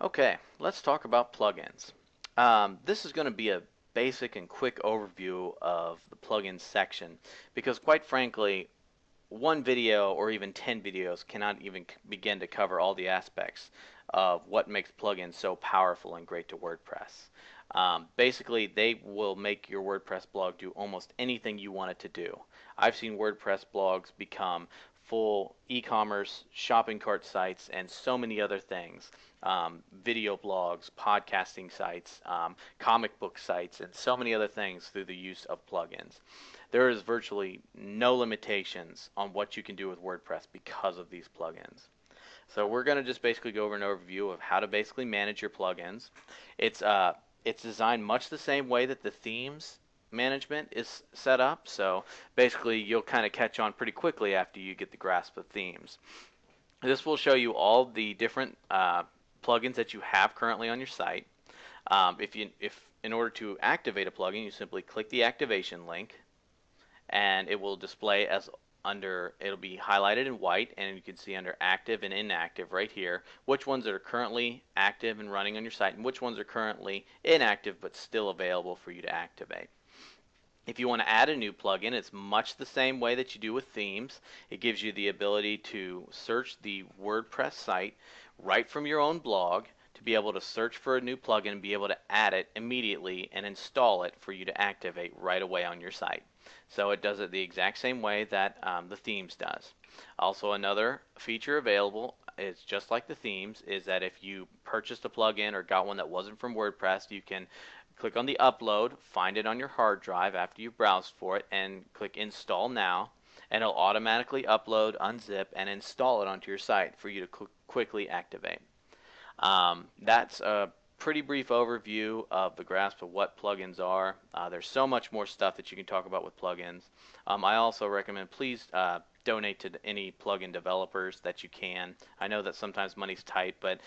Okay, let's talk about plugins. This is going to be a basic and quick overview of the plugins section because quite frankly, one video or even 10 videos cannot even begin to cover all the aspects of what makes plugins so powerful and great to WordPress. Basically, they will make your WordPress blog do almost anything you want it to do. I've seen WordPress blogs become full e-commerce, shopping cart sites, and so many other things. Video blogs, podcasting sites, comic book sites, and so many other things through the use of plugins. There is virtually no limitations on what you can do with WordPress because of these plugins. So we're going to just basically go over an overview of how to basically manage your plugins. It's uh, it's designed much the same way that the themes management is set up. So basically, you'll kind of catch on pretty quickly after you get the grasp of themes. This will show you all the different plugins that you have currently on your site. If in order to activate a plugin, you simply click the activation link, and it will display as it'll be highlighted in white, and you can see under active and inactive right here which ones are currently active and running on your site and which ones are currently inactive but still available for you to activate. If you want to add a new plugin, it's much the same way that you do with themes. It gives you the ability to search the WordPress site right from your own blog, to be able to search for a new plugin and be able to add it immediately and install it for you to activate right away on your site. So it does it the exact same way that the themes does. Also, another feature available is just like the themes, is that if you purchased a plugin or got one that wasn't from WordPress, you can click on the upload, find it on your hard drive after you've browsed for it, and click install now, and it'll automatically upload, unzip, and install it onto your site for you to quickly activate. That's a pretty brief overview of the grasp of what plugins are. There's so much more stuff that you can talk about with plugins. I also recommend please donate to any plugin developers that you can. I know that sometimes money's tight, but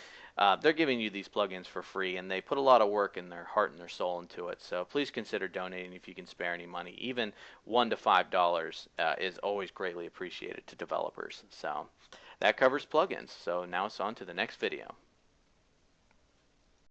they're giving you these plugins for free, and they put a lot of work and their heart and their soul into it. So please consider donating if you can spare any money. Even $1 to $5 is always greatly appreciated to developers. So that covers plugins. So now it's on to the next video.